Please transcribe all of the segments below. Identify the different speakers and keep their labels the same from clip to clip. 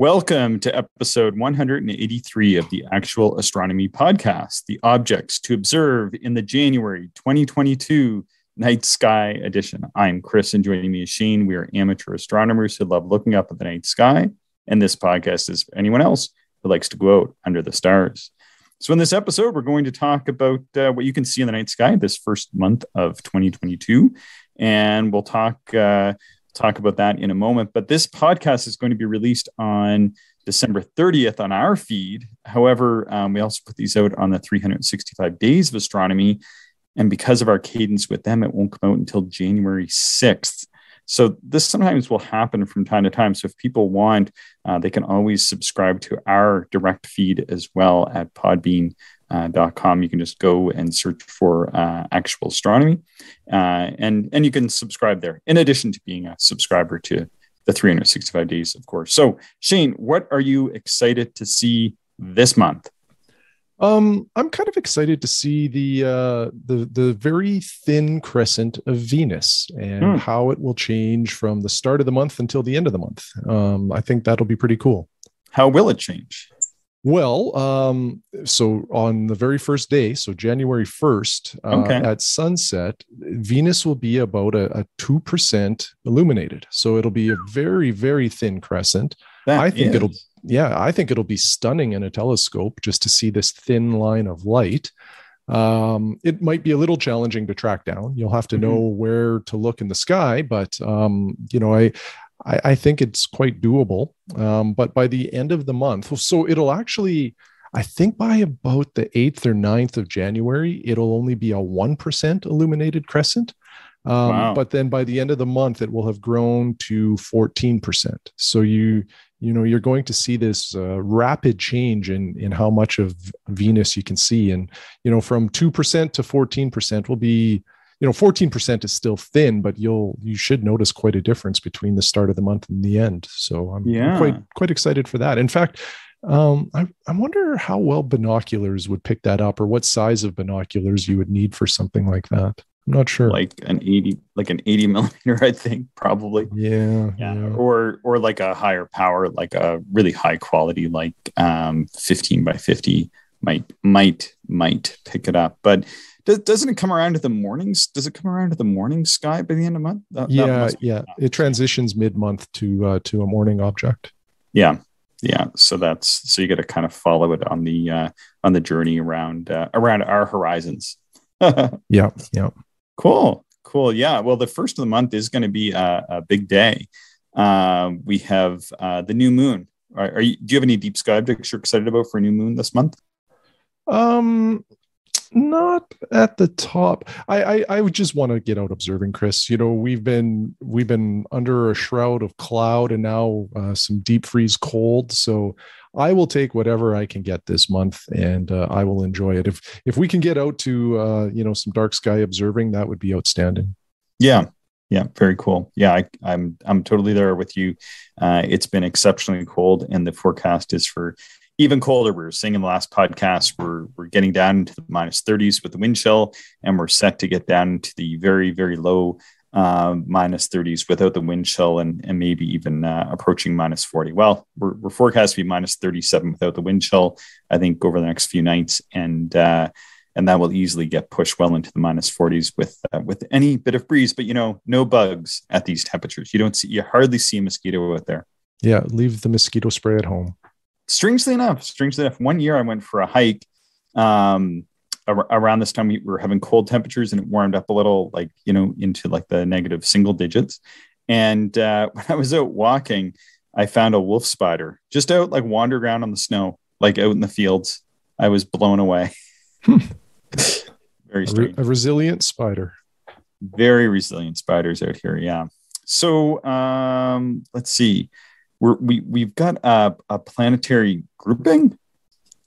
Speaker 1: Welcome to episode 183 of the Actual Astronomy Podcast, the objects to observe in the January 2022 night sky edition. I'm Chris, and joining me is Shane. We are amateur astronomers who love looking up at the night sky, and this podcast is for anyone else who likes to go out under the stars. So in this episode, we're going to talk about what you can see in the night sky this first month of 2022, and we'll talk about that in a moment. But this podcast is going to be released on December 30th on our feed. However, we also put these out on the 365 Days of Astronomy. And because of our cadence with them, it won't come out until January 6th. So this sometimes will happen from time to time. So if people want, they can always subscribe to our direct feed as well at podbean.com. You can just go and search for Actual Astronomy, and you can subscribe there, in addition to being a subscriber to the 365 Days, of course. So, Shane, what are you excited to see this month?
Speaker 2: I'm kind of excited to see the very thin crescent of Venus and how it will change from the start of the month until the end of the month. I think that'll be pretty cool.
Speaker 1: How will it change?
Speaker 2: Well, so on the very first day, so January 1st, at sunset, Venus will be about a 2% illuminated. So it'll be a very, very thin crescent. I think it'll be stunning in a telescope just to see this thin line of light. It might be a little challenging to track down. You'll have to know where to look in the sky, but I think it's quite doable. But by the end of the month, so it'll actually, I think by about the 8th or 9th of January, it'll only be a 1% illuminated crescent. But then by the end of the month, it will have grown to 14%. So you're going to see this rapid change in how much of Venus you can see. And, from 2% to 14% will be, 14% is still thin, but you should notice quite a difference between the start of the month and the end. So I'm quite excited for that. In fact, I wonder how well binoculars would pick that up, or what size of binoculars you would need for something like that. I'm not sure.
Speaker 1: Like an 80 millimeter, I think, probably.
Speaker 2: Yeah.
Speaker 1: Or like a higher power, like a really high quality, like 15 by 50 might pick it up. But doesn't it come around to the mornings? Does it come around to the morning sky by the end of the month?
Speaker 2: Yeah. It transitions mid-month to a morning object.
Speaker 1: Yeah. So you got to kind of follow it on the journey around our horizons.
Speaker 2: Yeah.
Speaker 1: Cool. Yeah. Well, the first of the month is going to be a big day. We have the new moon. Do you have any deep sky objects you're excited about for a new moon this month?
Speaker 2: Not at the top. I would just want to get out observing, Chris. We've been under a shroud of cloud and now some deep freeze cold. So I will take whatever I can get this month, and I will enjoy it. If we can get out to some dark sky observing, that would be outstanding. Yeah,
Speaker 1: very cool. Yeah, I'm totally there with you. It's been exceptionally cold, and the forecast is for even colder. We were saying in the last podcast, we're getting down into the minus 30s with the wind chill, and we're set to get down to the very, very low minus 30s without the wind chill, and maybe even approaching minus 40. Well, we're forecast to be minus 37 without the wind chill, I think, over the next few nights, and that will easily get pushed well into the minus 40s with any bit of breeze. But no bugs at these temperatures. You hardly see a mosquito out there.
Speaker 2: Yeah, leave the mosquito spray at home.
Speaker 1: Strangely enough, one year I went for a hike. Around this time, we were having cold temperatures, and it warmed up a little, into the negative single digits. And when I was out walking, I found a wolf spider just out, wandering around on the snow, out in the fields. I was blown away. Very strange.
Speaker 2: A resilient spider.
Speaker 1: Very resilient spiders out here. Yeah. So let's see. We've got a planetary grouping,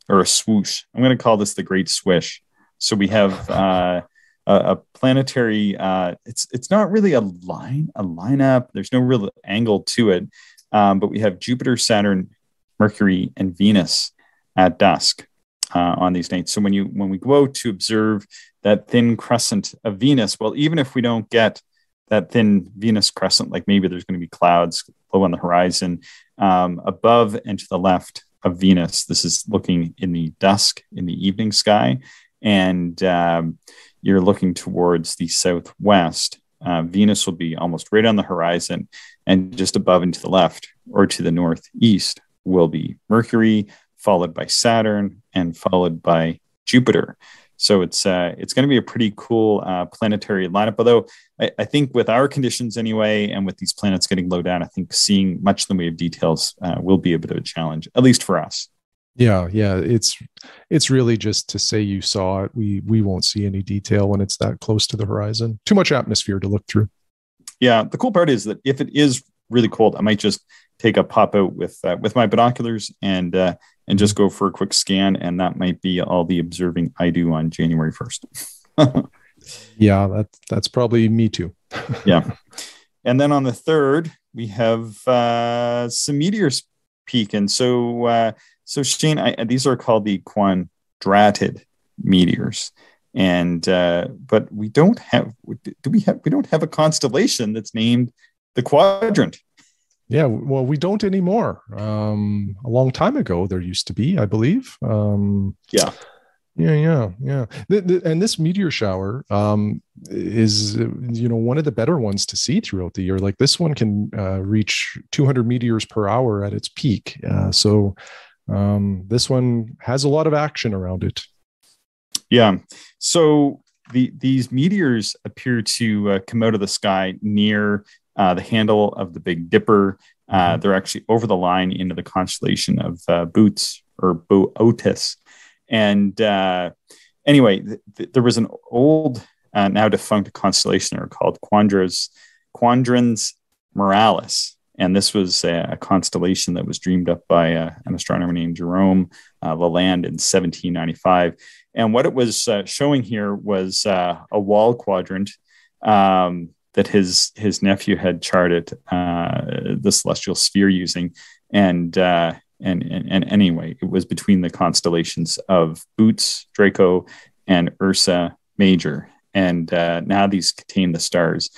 Speaker 1: or a swoosh. I'm going to call this the Great Swish. So we have a planetary. It's not really a lineup. There's no real angle to it, but we have Jupiter, Saturn, Mercury, and Venus at dusk on these nights. So when we go out to observe that thin crescent of Venus, well, even if we don't get that thin Venus crescent, maybe there's going to be clouds low on the horizon, above and to the left of Venus. This is looking in the dusk, in the evening sky, and you're looking towards the southwest. Venus will be almost right on the horizon, and just above and to the left or to the northeast will be Mercury, followed by Saturn, and followed by Jupiter. So it's going to be a pretty cool planetary lineup. Although I think with our conditions anyway, and with these planets getting low down, I think seeing much in the way of details will be a bit of a challenge, at least for us.
Speaker 2: Yeah. It's really just to say you saw it. We won't see any detail when it's that close to the horizon. Too much atmosphere to look through.
Speaker 1: Yeah. The cool part is that if it is really cold, I might just take a pop out with my binoculars and just go for a quick scan, and that might be all the observing I do on January 1st.
Speaker 2: Yeah, that's probably me too.
Speaker 1: Yeah. And then on the 3rd, we have some meteors peaking. So Shane, these are called the Quandratid meteors. And but we don't have a constellation that's named the Quadrant.
Speaker 2: Yeah, well, we don't anymore. A long time ago, there used to be, I believe.
Speaker 1: Yeah.
Speaker 2: And this meteor shower is, one of the better ones to see throughout the year. Like this one can reach 200 meteors per hour at its peak. So this one has a lot of action around it.
Speaker 1: Yeah. So these meteors appear to come out of the sky near the handle of the Big Dipper. They're actually over the line into the constellation of Bootes or Boötis. And anyway, there was an old, now defunct constellation called Quandrens Moralis. And this was a constellation that was dreamed up by an astronomer named Jerome Lalande in 1795. And what it was showing here was a wall quadrant that his nephew had charted the celestial sphere using, and anyway, it was between the constellations of Bootes, Draco, and Ursa Major, and now these contain the stars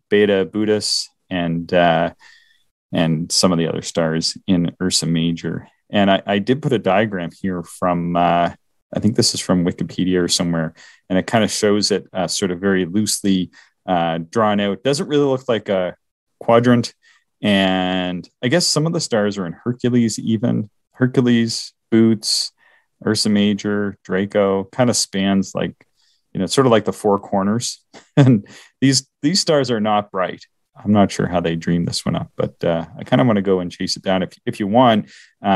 Speaker 1: Beta, Bootes, and some of the other stars in Ursa Major. And I did put a diagram here from I think this is from Wikipedia or somewhere, and it kind of shows it sort of very loosely drawn out. Doesn't really look like a quadrant, and I guess some of the stars are in Hercules, Bootes, Ursa Major, Draco. Kind of spans like, sort of like the four corners. And these stars are not bright. I'm not sure how they dreamed this one up, but I kind of want to go and chase it down if you want.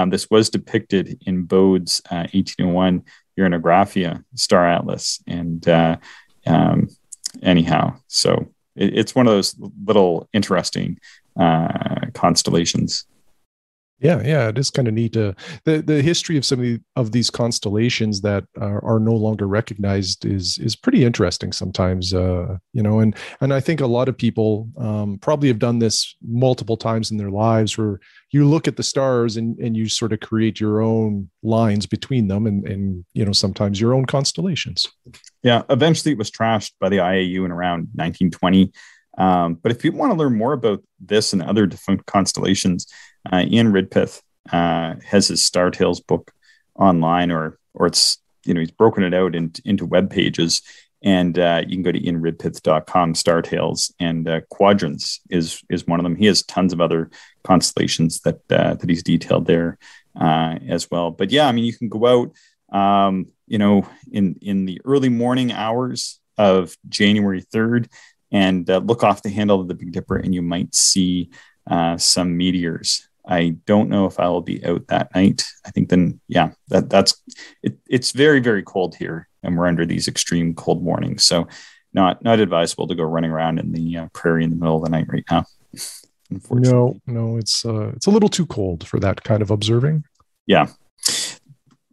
Speaker 1: This was depicted in Bode's 1801 Uranographia Star Atlas, and anyhow, so it's one of those little interesting constellations.
Speaker 2: Yeah, it is kind of neat. The history of some of these constellations that are no longer recognized is pretty interesting sometimes. And I think a lot of people probably have done this multiple times in their lives, where you look at the stars and you sort of create your own lines between them, and sometimes your own constellations.
Speaker 1: Yeah, eventually it was trashed by the IAU in around 1920. But if you want to learn more about this and other defunct constellations, Ian Ridpeth has his Star Tales book online, or it's, he's broken it out into web pages, and you can go to ianridpeth.com, Star Tales, and Quadrants is one of them. He has tons of other constellations that he's detailed there as well. But yeah, I mean, you can go out, in the early morning hours of January 3rd, and look off the handle of the Big Dipper, and you might see some meteors. I don't know if I will be out that night. I think then, yeah, that's it. It's very, very cold here, and we're under these extreme cold mornings. So not advisable to go running around in the prairie in the middle of the night right now. Unfortunately.
Speaker 2: No, it's a little too cold for that kind of observing.
Speaker 1: Yeah.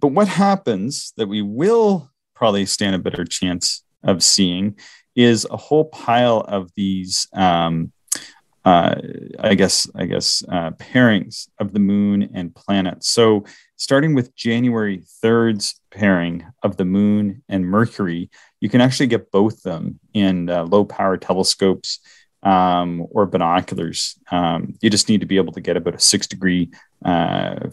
Speaker 1: But what happens that we will probably stand a better chance of seeing is a whole pile of these pairings of the moon and planets. So starting with January 3rd's pairing of the moon and Mercury, you can actually get both them in low power telescopes or binoculars. You just need to be able to get about a 6-degree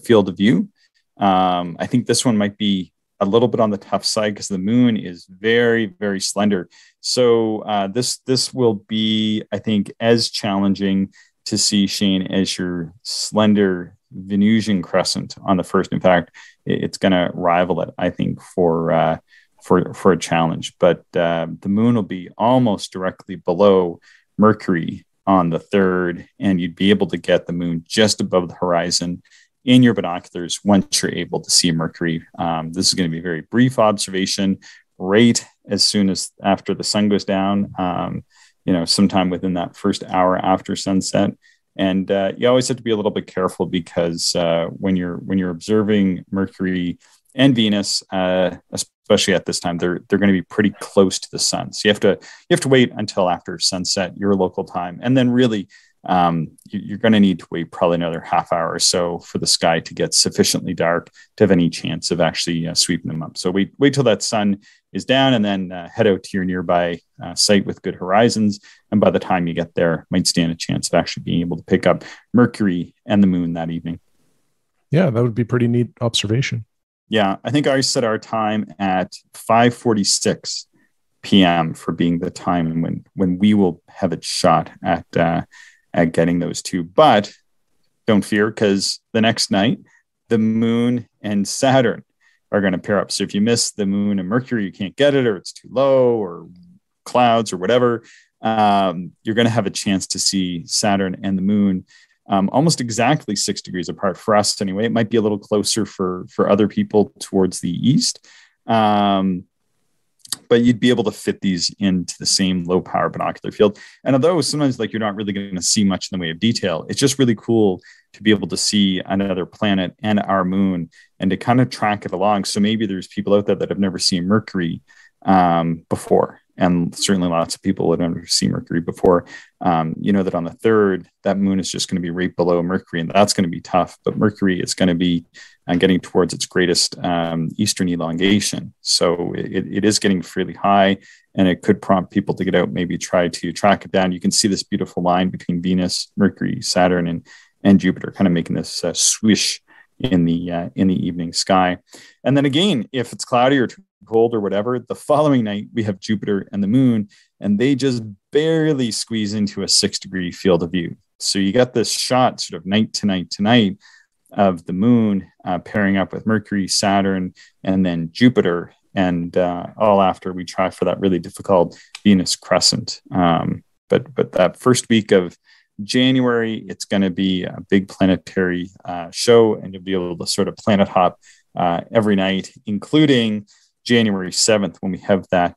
Speaker 1: field of view. I think this one might be a little bit on the tough side because the moon is very, very slender. So this will be, I think, as challenging to see, Shane, as your slender Venusian crescent on the first. In fact, it's going to rival it, I think, for a challenge. But the moon will be almost directly below Mercury on the 3rd, and you'd be able to get the moon just above the horizon in your binoculars once you're able to see Mercury. This is going to be a very brief observation, right as soon as after the sun goes down, sometime within that first hour after sunset. And you always have to be a little bit careful because when you're observing Mercury and Venus, especially at this time, they're going to be pretty close to the sun. So you have to wait until after sunset, your local time, and then really you're going to need to wait probably another half hour or so for the sky to get sufficiently dark to have any chance of actually sweeping them up. So wait till that sun is down, and then head out to your nearby site with good horizons. And by the time you get there, might stand a chance of actually being able to pick up Mercury and the moon that evening.
Speaker 2: Yeah, that would be pretty neat observation.
Speaker 1: Yeah, I think I set our time at 5:46 p.m. for being the time when we will have a shot at getting those two. But don't fear, because the next night, the moon and Saturn are going to pair up. So if you miss the moon and Mercury, you can't get it, or it's too low, or clouds, or whatever, you're going to have a chance to see Saturn and the moon almost exactly 6 degrees apart for us anyway. It might be a little closer for other people towards the east. But you'd be able to fit these into the same low power binocular field. And although sometimes you're not really going to see much in the way of detail, it's just really cool to be able to see another planet and our moon and to kind of track it along. So maybe there's people out there that have never seen Mercury before. And certainly lots of people would never see Mercury before. That on the 3rd, that moon is just going to be right below Mercury, and that's going to be tough. But Mercury is going to be getting towards its greatest eastern elongation. So it is getting fairly high, and it could prompt people to get out, maybe try to track it down. You can see this beautiful line between Venus, Mercury, Saturn, and Jupiter, kind of making this swish in the evening sky. And then again, if it's cloudy or too cold or whatever, the following night we have Jupiter and the moon, and they just barely squeeze into a 6-degree field of view. So you got this shot sort of night to night to night of the moon pairing up with Mercury, Saturn, and then Jupiter, and all after we try for that really difficult Venus crescent. But that first week of January, it's going to be a big planetary show, and you'll be able to sort of planet hop every night, including January 7th, when we have that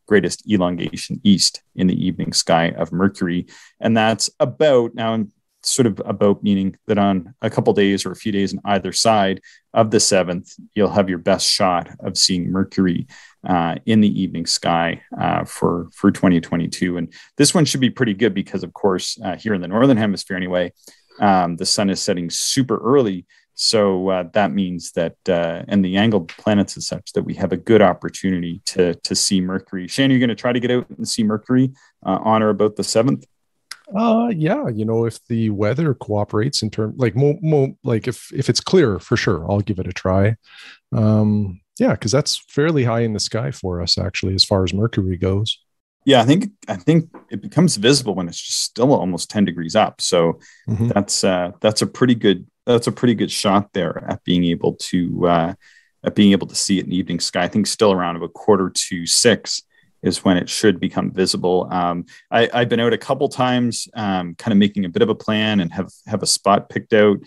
Speaker 1: greatest elongation east in the evening sky of Mercury. And that's about, now sort of about meaning that on a couple days or a few days on either side of the 7th, you'll have your best shot of seeing Mercury in the evening sky for 2022. And this one should be pretty good because, of course, here in the Northern Hemisphere anyway, the sun is setting super early. So that means that, and the angled planets is such that we have a good opportunity to see Mercury. Shane, you're going to try to get out and see Mercury on or about the 7th?
Speaker 2: Yeah, if the weather cooperates in terms, if it's clear, for sure, I'll give it a try. Yeah, because that's fairly high in the sky for us, actually, as far as Mercury goes.
Speaker 1: Yeah, I think it becomes visible when it's just still almost 10 degrees up. So that's a pretty good shot there at being able to see it in the evening sky. I think still around about 5:45 is when it should become visible. I've been out a couple times, kind of making a bit of a plan and have a spot picked out.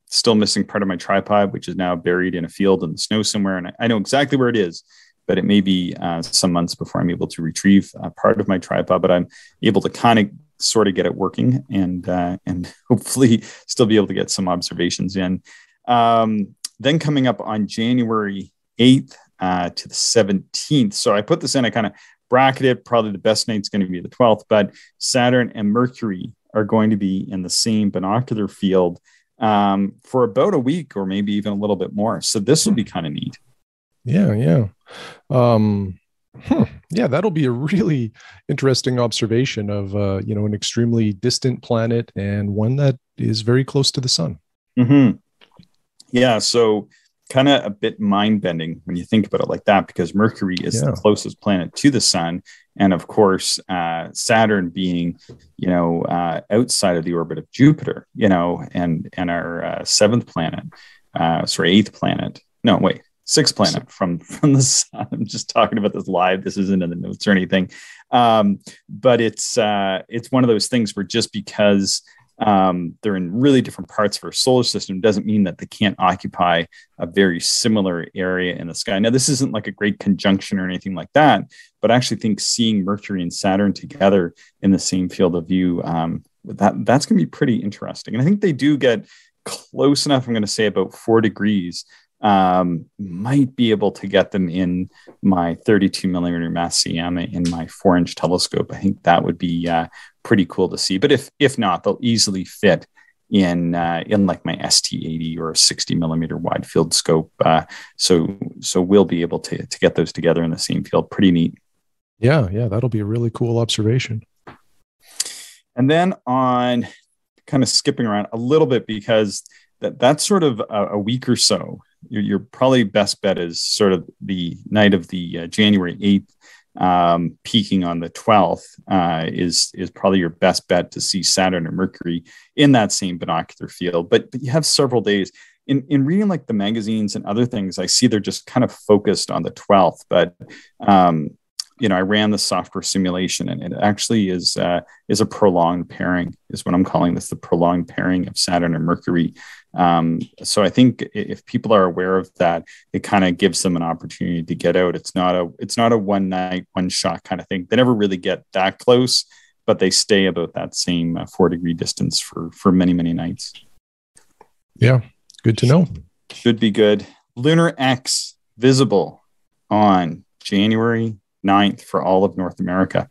Speaker 1: Still missing part of my tripod, which is now buried in a field in the snow somewhere. And I know exactly where it is, but it may be some months before I'm able to retrieve part of my tripod, but I'm able to kind of sort of get it working and hopefully still be able to get some observations in. Then coming up on January 8th to the 17th. So I put this in, I kind of bracketed, probably the best night's going to be the 12th, but Saturn and Mercury are going to be in the same binocular field for about a week or maybe even a little bit more. So this will be kind of neat.
Speaker 2: Yeah. Yeah, that'll be a really interesting observation of an extremely distant planet and one that is very close to the sun.
Speaker 1: Mm-hmm. Yeah, so kind of a bit mind-bending when you think about it like that, because Mercury is the closest planet to the sun, and of course Saturn being outside of the orbit of Jupiter, and our eighth planet. No, wait, sixth planet from the sun. I'm just talking about this live. This isn't in the notes or anything, but it's one of those things where just because they're in really different parts of our solar system doesn't mean that they can't occupy a very similar area in the sky. Now, this isn't like a great conjunction or anything like that, but I actually think seeing Mercury and Saturn together in the same field of view, that's going to be pretty interesting. And I think they do get close enough. I'm going to say about 4 degrees. Might be able to get them in my 32 millimeter mass CM in my 4-inch telescope. I think that would be pretty cool to see. But if not, they'll easily fit in like my ST80 or a 60 millimeter wide field scope. So we'll be able to get those together in the same field. Pretty neat.
Speaker 2: Yeah, that'll be a really cool observation.
Speaker 1: And then on kind of skipping around a little bit, because that's sort of a week or so. Your probably best bet is sort of the night of the January 8th, peaking on the 12th is probably your best bet to see Saturn and Mercury in that same binocular field. But you have several days. In reading like the magazines and other things, I see they're just kind of focused on the 12th. But I ran the software simulation, and it actually is a prolonged pairing, is what I'm calling this, the prolonged pairing of Saturn and Mercury. So I think if people are aware of that, it kind of gives them an opportunity to get out. It's not a one night, one shot kind of thing. They never really get that close, but they stay about that same 4-degree distance for many, many nights.
Speaker 2: Yeah, good to know.
Speaker 1: Should be good. Lunar X visible on January 9th for all of North America.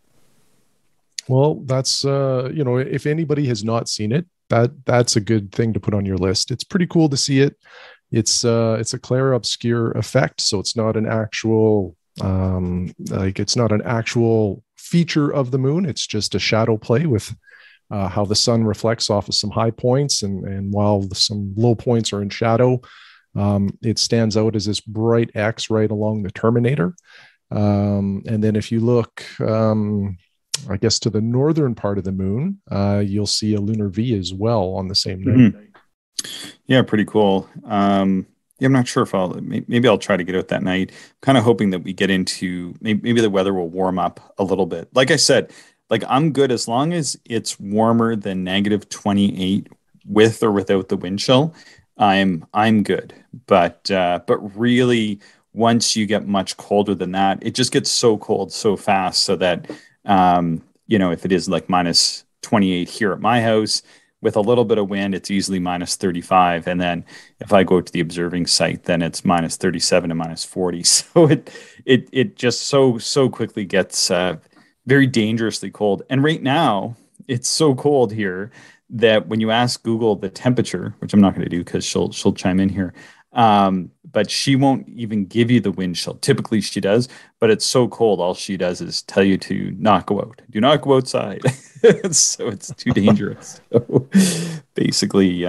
Speaker 2: Well, that's if anybody has not seen it, that's a good thing to put on your list. It's pretty cool to see it. It's a clair obscure effect, so it's not an actual it's not an actual feature of the moon. It's just a shadow play with how the sun reflects off of some high points, and while some low points are in shadow, it stands out as this bright X right along the terminator. And then if you look, I guess, to the northern part of the moon, you'll see a lunar V as well on the same night.
Speaker 1: Mm-hmm. Yeah, pretty cool. I'm not sure if maybe I'll try to get out that night. I'm kind of hoping that we get into maybe the weather will warm up a little bit. Like I said, like I'm good as long as it's warmer than -28 with or without the wind chill. I'm good. But really, once you get much colder than that, it just gets so cold so fast, so that if it is like -28 here at my house with a little bit of wind, it's easily -35. And then if I go to the observing site, then it's -37 to -40. So it just so quickly gets very dangerously cold. And right now it's so cold here that when you ask Google the temperature, which I'm not going to do because she'll chime in here, but she won't even give you the wind chill. Typically she does, but it's so cold, all she does is tell you to not go out. Do not go outside. So it's too dangerous. So basically,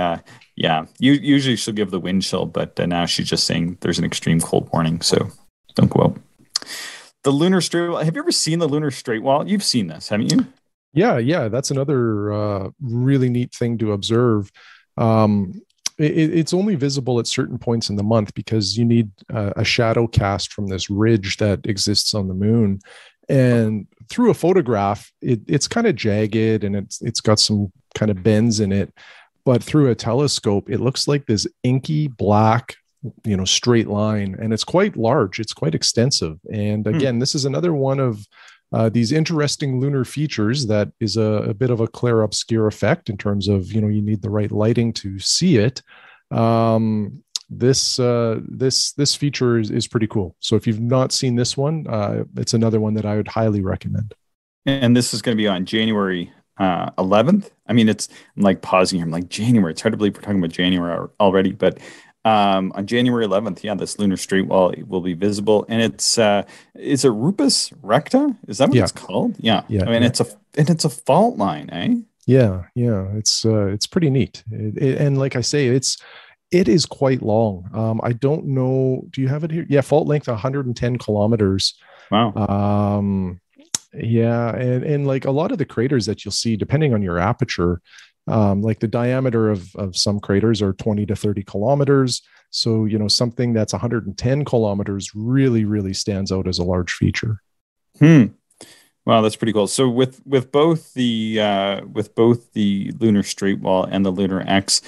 Speaker 1: usually she'll give the wind chill, but now she's just saying there's an extreme cold warning, so don't go out. The lunar straight wall. Have you ever seen the lunar straight wall? You've seen this, haven't you?
Speaker 2: Yeah. That's another really neat thing to observe. It's only visible at certain points in the month because you need a shadow cast from this ridge that exists on the moon. And through a photograph, it's kind of jagged and it's got some kind of bends in it. But through a telescope, it looks like this inky black, straight line. And it's quite large. It's quite extensive. And again, this is another one of these interesting lunar features that is a bit of a clair obscure effect in terms of, you need the right lighting to see it. This feature is pretty cool. So if you've not seen this one, it's another one that I would highly recommend.
Speaker 1: And this is going to be on January 11th. I mean, I'm like pausing here. I'm like, January. It's hard to believe we're talking about January already, but On January 11th, yeah, this lunar straight wall will be visible, and it's is it Rupus Recta? Is that what
Speaker 2: Yeah,
Speaker 1: it's called? Yeah,
Speaker 2: yeah,
Speaker 1: I mean
Speaker 2: yeah.
Speaker 1: it's a fault line, eh?
Speaker 2: Yeah, yeah, it's pretty neat. And like I say, it is quite long. I don't know. Do you have it here? Yeah, fault length 110 kilometers.
Speaker 1: Wow.
Speaker 2: Yeah, and like a lot of the craters that you'll see, depending on your aperture, like the diameter of some craters are 20 to 30 kilometers. So, something that's 110 kilometers really, really stands out as a large feature.
Speaker 1: Hmm. Wow, that's pretty cool. So with both the lunar straight wall and the lunar X,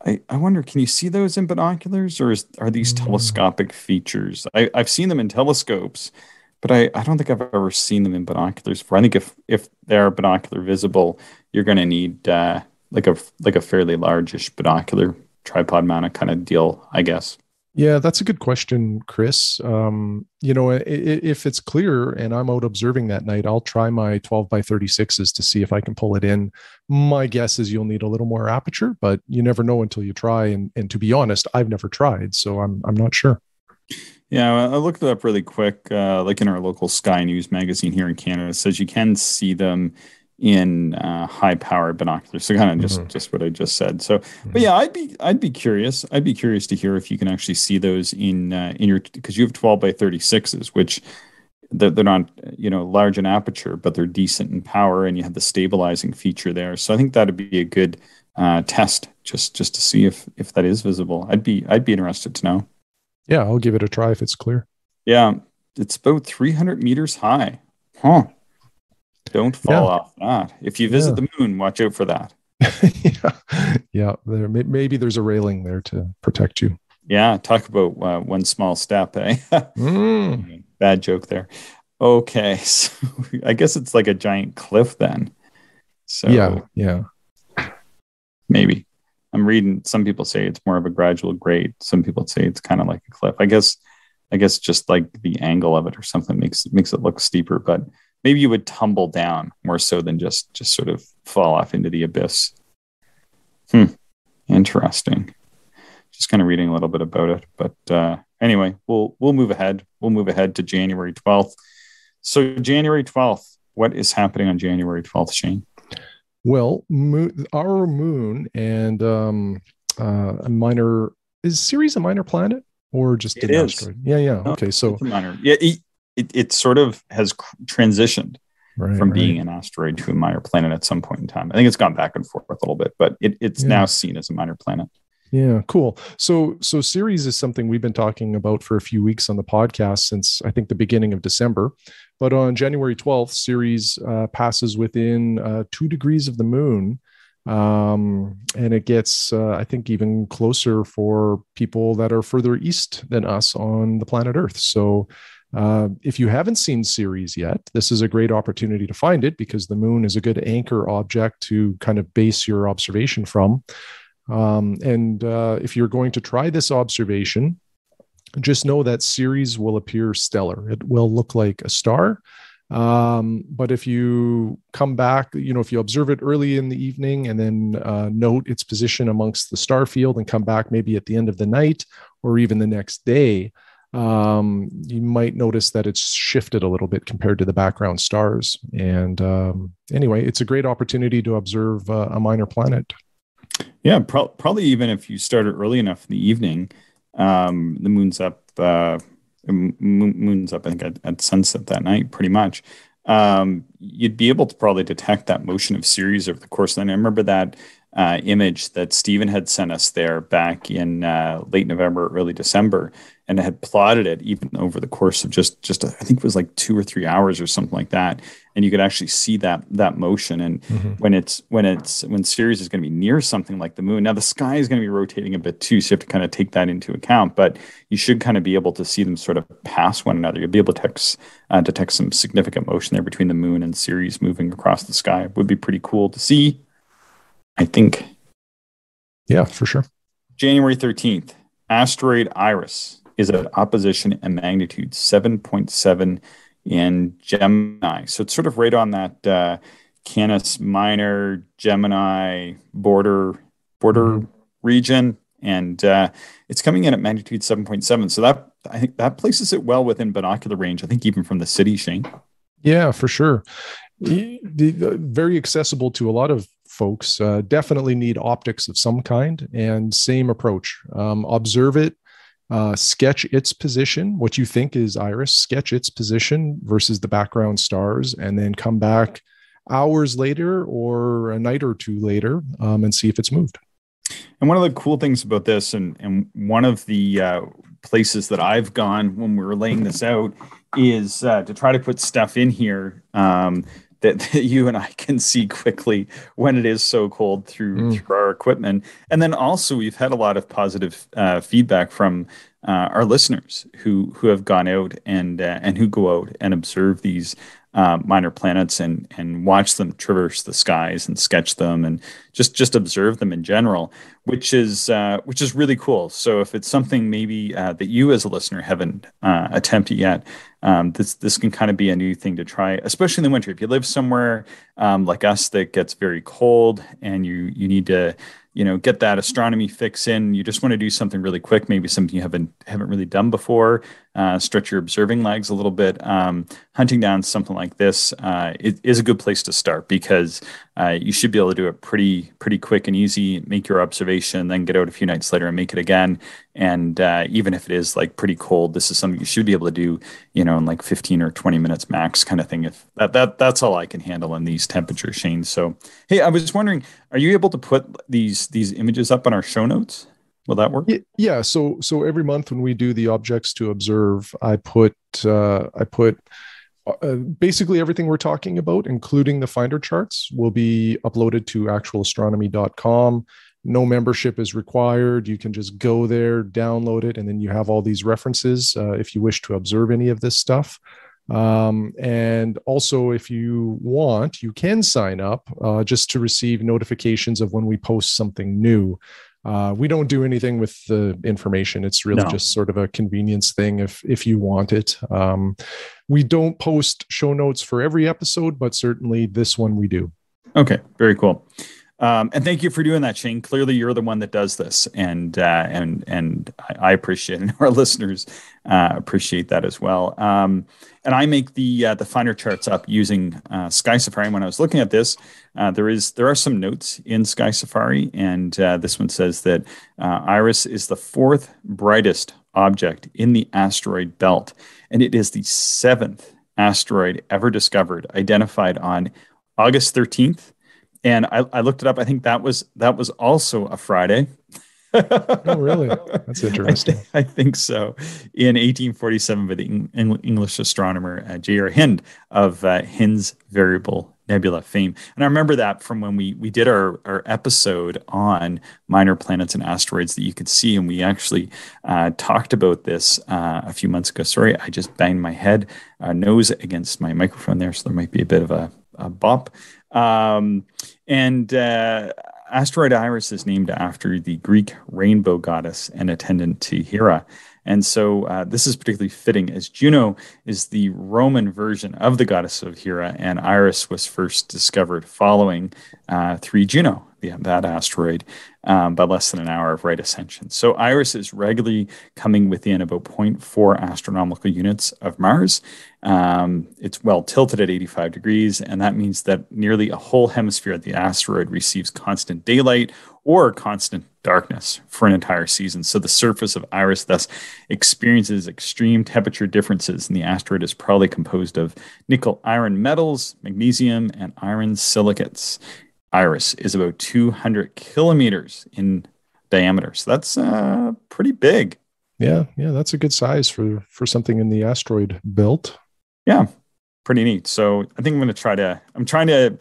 Speaker 1: I wonder, can you see those in binoculars, or are these
Speaker 2: Mm.
Speaker 1: telescopic features? I've seen them in telescopes, but I don't think I've ever seen them in binoculars before. I think if they're binocular visible, you're going to need like a fairly largish binocular tripod mounted kind of deal, I guess.
Speaker 2: Yeah, that's a good question, Chris. If it's clear and I'm out observing that night, I'll try my 12 by 36s to see if I can pull it in. My guess is you'll need a little more aperture, but you never know until you try. And to be honest, I've never tried, so I'm not sure.
Speaker 1: Yeah, I looked it up really quick. Like in our local Sky News magazine here in Canada, it says you can see them in high-powered binoculars. So kind of
Speaker 2: Mhm,
Speaker 1: just what I just said. So, but
Speaker 2: mhm.
Speaker 1: yeah, I'd be curious. I'd be curious to hear if you can actually see those in your, because you have 12 by 36s, which they're not large in aperture, but they're decent in power, and you have the stabilizing feature there. So I think that'd be a good test just to see if that is visible. I'd be interested to know.
Speaker 2: Yeah, I'll give it a try if it's clear.
Speaker 1: Yeah, it's about 300 meters high. Huh. Don't
Speaker 2: Yeah,
Speaker 1: fall off that. If you visit
Speaker 2: yeah,
Speaker 1: the moon, watch out for that.
Speaker 2: yeah, yeah. Maybe there's a railing there to protect you.
Speaker 1: Yeah, talk about one small step, eh?
Speaker 2: Mm.
Speaker 1: Anyway, bad joke there. Okay, so I guess it's like a giant cliff then.
Speaker 2: Yeah,
Speaker 1: So
Speaker 2: yeah.
Speaker 1: maybe I'm reading. Some people say it's more of a gradual grade. Some people say it's kind of like a cliff. I guess just like the angle of it or something makes it look steeper. But maybe you would tumble down more so than just sort of fall off into the abyss. Hmm. Interesting. Just kind of reading a little bit about it. But anyway, we'll move ahead. We'll move ahead to January 12th. So January 12th, what is happening on January 12th, Shane?
Speaker 2: Well, our moon and a minor is Ceres a minor planet or just
Speaker 1: It
Speaker 2: an
Speaker 1: is.
Speaker 2: asteroid? Yeah, yeah.
Speaker 1: No,
Speaker 2: Okay, so
Speaker 1: it's a minor. Yeah, it sort of has transitioned
Speaker 2: right,
Speaker 1: from
Speaker 2: right.
Speaker 1: being an asteroid to a minor planet at some point in time. I think it's gone back and forth a little bit, but it's now
Speaker 2: Yeah.
Speaker 1: seen as a minor planet.
Speaker 2: Yeah, cool. So Ceres is something we've been talking about for a few weeks on the podcast since I think the beginning of December. But on January 12th, Ceres passes within 2 degrees of the moon. And it gets, I think, even closer for people that are further east than us on the planet Earth. So if you haven't seen Ceres yet, this is a great opportunity to find it because the moon is a good anchor object to kind of base your observation from. And if you're going to try this observation, just know that Ceres will appear stellar. It will look like a star. But if you come back, if you observe it early in the evening and then note its position amongst the star field and come back maybe at the end of the night or even the next day, you might notice that it's shifted a little bit compared to the background stars. And anyway, it's a great opportunity to observe a minor planet.
Speaker 1: Yeah, probably even if you started early enough in the evening, the moon's up. Moon's up, I think, at sunset that night, pretty much. You'd be able to probably detect that motion of Ceres over the course. And I remember that image that Stephen had sent us there back in late November, early December, and had plotted it even over the course of just I think it was like 2 or 3 hours or something like that. And you could actually see that motion. And
Speaker 2: Mhm.
Speaker 1: when Ceres is going to be near something like the moon, now the sky is going to be rotating a bit too, so you have to kind of take that into account. But you should kind of be able to see them sort of pass one another. You'll be able to detect some significant motion there between the moon and Ceres moving across the sky. It would be pretty cool to see, I think.
Speaker 2: Yeah, for sure.
Speaker 1: January 13th, asteroid Iris is at opposition and magnitude 7.7 in Gemini. So it's sort of right on that Canis Minor Gemini border
Speaker 2: Mhm.
Speaker 1: region. and it's coming in at magnitude 7.7. So that, I think that places it well within binocular range. I think even from the city, Shane.
Speaker 2: Yeah, for sure. Very accessible to a lot of folks. Definitely need optics of some kind, and same approach. Observe it, sketch its position, what you think is Iris, sketch its position versus the background stars, and then come back hours later or a night or two later and see if it's moved.
Speaker 1: And one of the cool things about this, and one of the places that I've gone when we were laying this out, is to try to put stuff in here that you and I can see quickly when it is so cold through our equipment. And then also we've had a lot of positive feedback from our listeners who have gone out and who go out and observe these minor planets and watch them traverse the skies and sketch them and just observe them in general, which is really cool. So if it's something maybe that you as a listener haven't attempted yet, this can kind of be a new thing to try, especially in the winter. If you live somewhere like us that gets very cold and you need to get that astronomy fix in, you just want to do something really quick, maybe something you haven't really done before, stretch your observing legs a little bit. Hunting down something like this it is a good place to start, because you should be able to do it pretty quick and easy, make your observation, then get out a few nights later and make it again. And even if it is like pretty cold, this is something you should be able to do, in like 15 or 20 minutes max kind of thing. If that's all I can handle in these temperatures, Shane. So, hey, I was wondering, are you able to put these images up on our show notes? Will that work?
Speaker 2: Yeah. So every month when we do the objects to observe, I put basically everything we're talking about, including the finder charts, will be uploaded to actualastronomy.com. No membership is required. You can just go there, download it, and then you have all these references if you wish to observe any of this stuff. And also, if you want, you can sign up just to receive notifications of when we post something new. We don't do anything with the information. It's really just sort of a convenience thing if you want it. We don't post show notes for every episode, but certainly this one we do.
Speaker 1: Okay, very cool. And thank you for doing that, Shane. Clearly, you're the one that does this, and I appreciate it. And our listeners appreciate that as well. And I make the finder charts up using Sky Safari. When I was looking at this, there are some notes in Sky Safari, and this one says that Iris is the fourth brightest object in the asteroid belt, and it is the seventh asteroid ever discovered, identified on August 13th. And I looked it up. I think that was also a Friday.
Speaker 2: Oh, really? That's interesting.
Speaker 1: I think so. In 1847, by the English astronomer J.R. Hind of Hind's Variable Nebula fame. And I remember that from when we did our episode on minor planets and asteroids that you could see. And we actually talked about this a few months ago. Sorry, I just banged my head nose against my microphone there. So there might be a bit of a bop. Asteroid Iris is named after the Greek rainbow goddess and attendant to Hera. And so this is particularly fitting, as Juno is the Roman version of the goddess of Hera, and Iris was first discovered following 3 Juno, that asteroid, by less than an hour of right ascension. So Iris is regularly coming within about 0.4 astronomical units of Mars. It's well tilted at 85 degrees, and that means that nearly a whole hemisphere of the asteroid receives constant daylight or constant darkness for an entire season. So the surface of Iris thus experiences extreme temperature differences, and the asteroid is probably composed of nickel iron metals, magnesium, and iron silicates. Iris is about 200 kilometers in diameter. So that's pretty big.
Speaker 2: Yeah, that's a good size for something in the asteroid belt.
Speaker 1: Yeah, pretty neat. So I think I'm trying to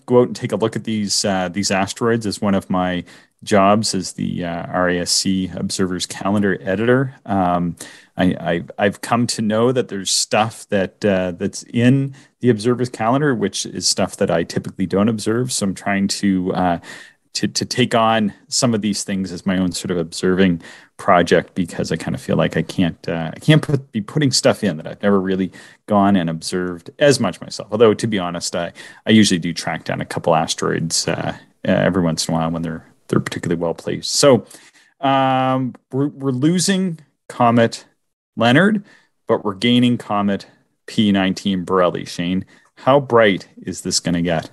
Speaker 1: go out and take a look at these asteroids as one of my jobs as the RASC Observer's Calendar editor. I've come to know that there's stuff that's in the Observer's Calendar, which is stuff that I typically don't observe. So I'm trying to take on some of these things as my own sort of observing project, because I kind of feel like I can't be putting stuff in that I've never really gone and observed as much myself. Although, to be honest, I usually do track down a couple asteroids every once in a while when particularly well placed. So we're losing Comet Leonard, but we're gaining Comet P19 Borrelli. Shane, how bright is this going to get?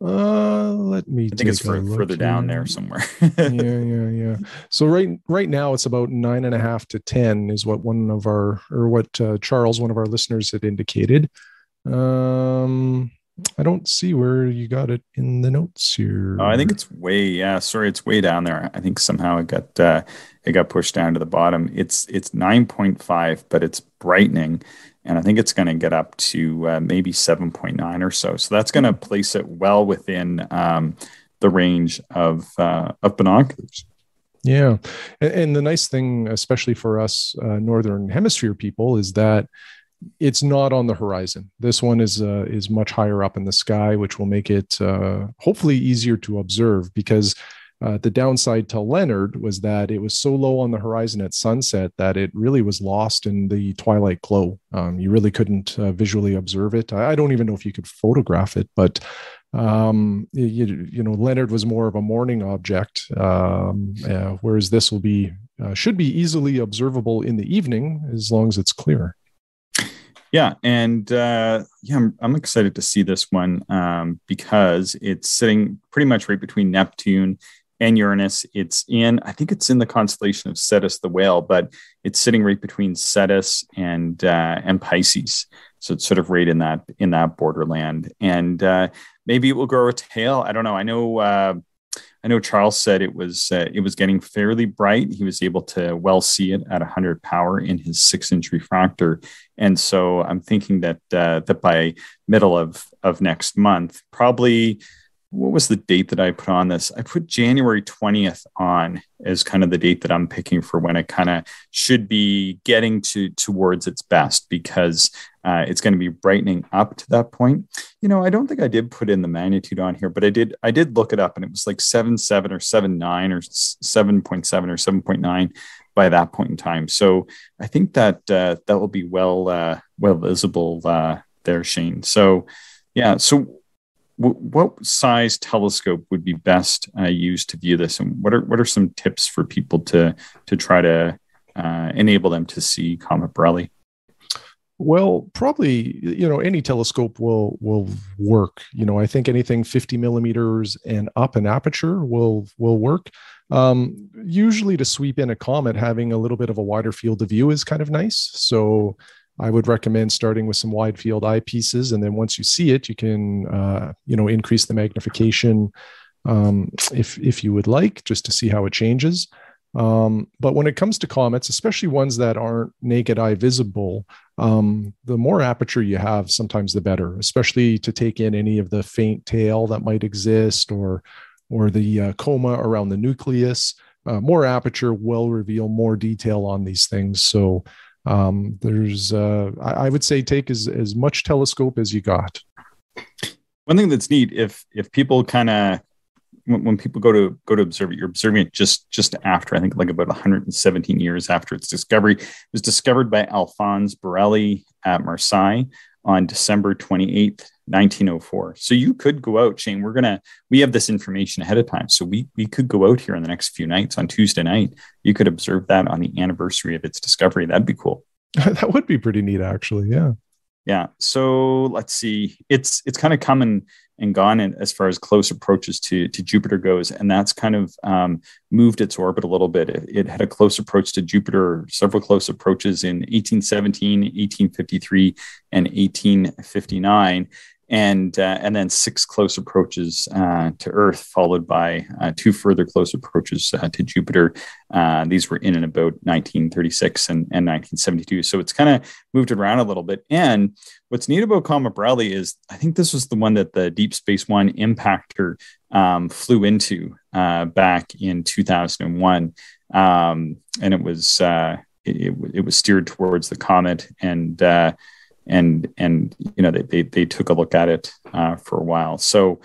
Speaker 2: Let me.
Speaker 1: I think it's further down there somewhere.
Speaker 2: yeah. So right now it's about 9.5 to 10 is what Charles, one of our listeners, had indicated. I don't see where you got it in the notes here.
Speaker 1: Oh, I think it's it's way down there. I think somehow it got pushed down to the bottom. It's 9.5, but it's brightening, and I think it's going to get up to maybe 7.9 or so. So that's going to place it well within the range of binoculars.
Speaker 2: Yeah, and the nice thing, especially for us Northern Hemisphere people, is that it's not on the horizon. This one is much higher up in the sky, which will make it hopefully easier to observe, because the downside to Leonard was that it was so low on the horizon at sunset that it really was lost in the twilight glow. You really couldn't visually observe it. I don't even know if you could photograph it, but Leonard was more of a morning object, whereas this should be easily observable in the evening as long as it's clear.
Speaker 1: Yeah, and I'm excited to see this one because it's sitting pretty much right between Neptune and Uranus. I think it's in the constellation of Cetus the Whale, but it's sitting right between Cetus and Pisces. So it's sort of right in that borderland, and maybe it will grow a tail. I don't know. I know Charles said it was getting fairly bright. He was able to well see it at 100 power in his 6-inch refractor, and so I'm thinking that by middle of next month, probably. What was the date that I put on this? I put January 20th on as kind of the date that I'm picking for when it kind of should be getting towards its best, because it's going to be brightening up to that point. I don't think I did put in the magnitude on here, but I did look it up, and it was like 7.7 or 7.9 or 7.7 or 7.9 by that point in time. So I think that will be well visible there, Shane. So yeah. So what size telescope would be best used to view this, and what are some tips for people to try to enable them to see Comet Borrelli?
Speaker 2: Well, probably any telescope will work. I think anything 50 millimeters and up in aperture will work. Usually, to sweep in a comet, having a little bit of a wider field of view is kind of nice. So I would recommend starting with some wide field eyepieces, and then once you see it, you can increase the magnification if you would like, just to see how it changes. But when it comes to comets, especially ones that aren't naked eye visible, the more aperture you have, sometimes the better, especially to take in any of the faint tail that might exist, or the coma around the nucleus. More aperture will reveal more detail on these things. So I would say take as much telescope as you got.
Speaker 1: One thing that's neat, if people kind of, when people go to observe it, you're observing it just after, I think, like about 117 years after its discovery. It was discovered by Alphonse Borrelli at Marseille on December 28th, 1904. So you could go out, Shane. We have this information ahead of time. So we could go out here in the next few nights. On Tuesday night, you could observe that on the anniversary of its discovery. That'd be cool.
Speaker 2: That would be pretty neat, actually. Yeah.
Speaker 1: Yeah. So let's see. It's kind of come and gone as far as close approaches to Jupiter goes. And that's kind of moved its orbit a little bit. It had a close approach to Jupiter, several close approaches in 1817, 1853, and 1859. And then 6 close approaches to Earth, followed by 2 further close approaches to Jupiter. These were in and about 1936 and 1972. So it's kind of moved around a little bit. And what's neat about Comet Borrelli is, I think this was the one that the Deep Space One impactor flew into back in 2001, and it was steered towards the comet, and they took a look at it for a while. So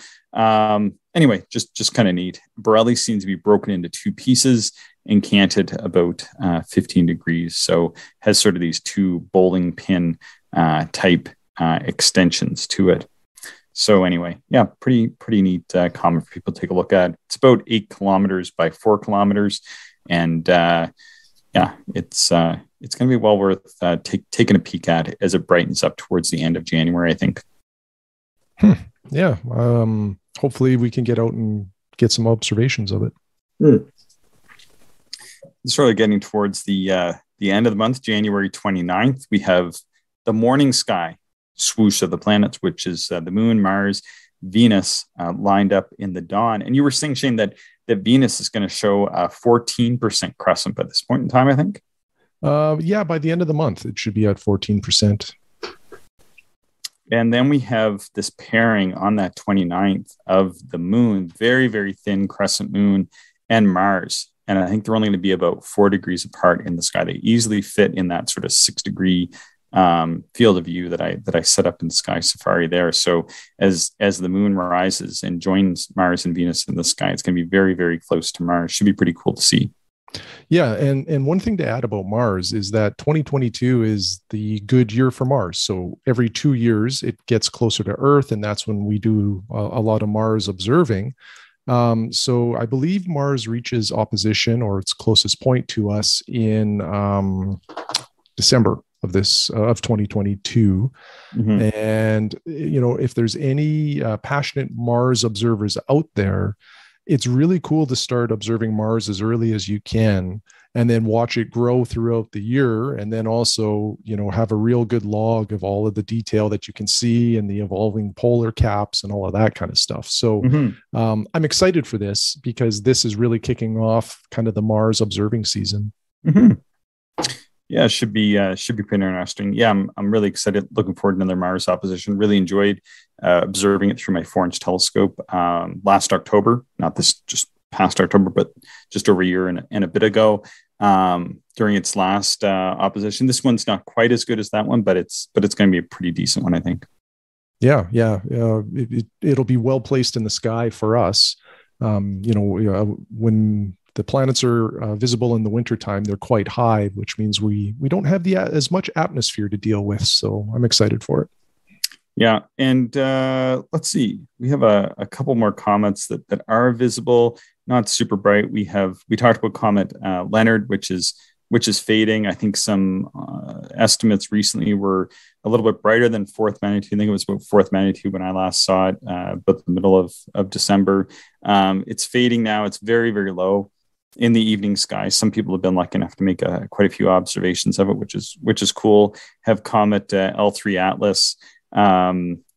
Speaker 1: anyway, just kind of neat. Borrelli seems to be broken into 2 pieces and canted about 15 degrees. So has sort of these 2 bowling pin type extensions to it. So anyway, yeah, pretty neat comet for people to take a look at. It's about 8 kilometers by 4 kilometers, and it's going to be well worth taking a peek at as it brightens up towards the end of January, I think.
Speaker 2: Yeah. Hopefully we can get out and get some observations of it.
Speaker 1: Sort of getting towards the end of the month, January 29th, we have the morning sky swoosh of the planets, which is the Moon, Mars, Venus lined up in the dawn. And you were saying, Shane, that Venus is going to show a 14% crescent at this point in time, I think.
Speaker 2: By the end of the month, it should be at 14%.
Speaker 1: And then we have this pairing on that 29th of the moon, very, very thin crescent moon, and Mars. And I think they're only going to be about 4 degrees apart in the sky. They easily fit in that sort of 6-degree field of view that I set up in Sky Safari there. So as the moon rises and joins Mars and Venus in the sky, it's going to be very, very close to Mars. Should be pretty cool to see.
Speaker 2: Yeah, and one thing to add about Mars is that 2022 is the good year for Mars. So every 2 years it gets closer to Earth, and that's when we do a lot of Mars observing. So I believe Mars reaches opposition or its closest point to us in December of 2022. Mm-hmm. And if there's any passionate Mars observers out there, it's really cool to start observing Mars as early as you can and then watch it grow throughout the year. And then also, have a real good log of all of the detail that you can see and the evolving polar caps and all of that kind of stuff. So I'm excited for this because this is really kicking off kind of the Mars observing season.
Speaker 1: Mm-hmm. Yeah, it should be pretty interesting. Yeah, I'm really excited. Looking forward to another Mars opposition. Really enjoyed observing it through my 4-inch telescope last October. Not this just past October, but just over a year and a bit ago during its last opposition. This one's not quite as good as that one, but it's going to be a pretty decent one, I think.
Speaker 2: Yeah. It'll be well placed in the sky for us. When the planets are visible in the wintertime, they're quite high, which means we don't have as much atmosphere to deal with. So I'm excited for it.
Speaker 1: Yeah. And let's see, we have a couple more comets that are visible, not super bright. We talked about Comet Leonard, which is fading. I think some estimates recently were a little bit brighter than 4th magnitude. I think it was about 4th magnitude when I last saw it, about the middle of December. It's fading now. It's very, very low in the evening sky. Some people have been lucky enough to make quite a few observations of it, which is cool. Have Comet L3 Atlas,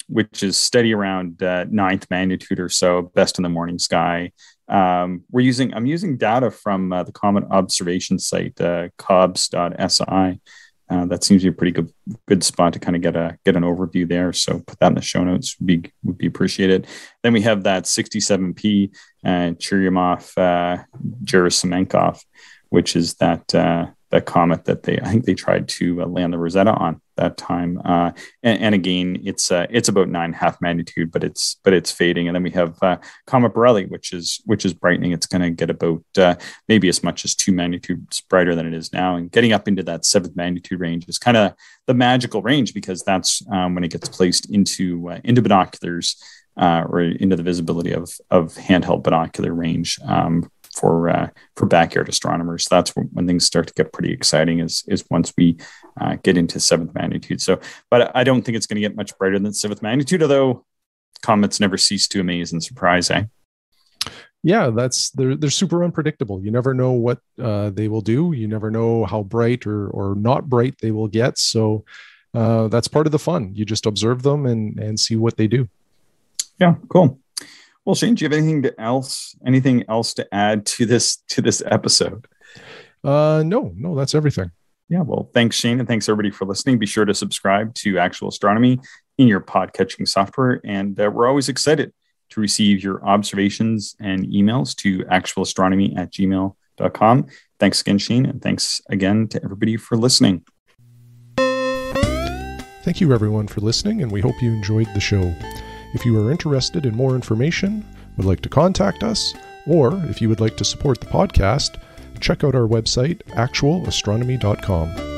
Speaker 1: which is steady around 9th magnitude or so, best in the morning sky. I'm using data from the Comet observation site, cobs.si. That seems to be a pretty good spot to kind of get an overview there. So put that in the show notes would be appreciated. Then we have that 67P Churyumov-Gerasimenko, which is that comet that I think they tried to land the Rosetta on that time. And again, it's about 9.5 magnitude, but it's fading. And then we have Comet Borrelli, which is brightening. It's going to get about maybe as much as 2 magnitudes brighter than it is now, and getting up into that 7th magnitude range is kind of the magical range, because that's when it gets placed into binoculars or into the visibility of handheld binocular range. For backyard astronomers, that's when things start to get pretty exciting. Is once we get into 7th magnitude. So, but I don't think it's going to get much brighter than 7th magnitude. Although comets never cease to amaze and surprise.
Speaker 2: Yeah, they're super unpredictable. You never know what they will do. You never know how bright or not bright they will get. So that's part of the fun. You just observe them and see what they do.
Speaker 1: Yeah, cool. Well, Shane, do you have anything else to add to this episode?
Speaker 2: No, that's everything.
Speaker 1: Yeah, well, thanks, Shane, and thanks everybody for listening. Be sure to subscribe to Actual Astronomy in your podcatching software, and we're always excited to receive your observations and emails to actualastronomy@gmail.com. Thanks again, Shane, and thanks again to everybody for listening.
Speaker 2: Thank you, everyone, for listening, and we hope you enjoyed the show. If you are interested in more information, would like to contact us, or if you would like to support the podcast, check out our website, actualastronomy.com.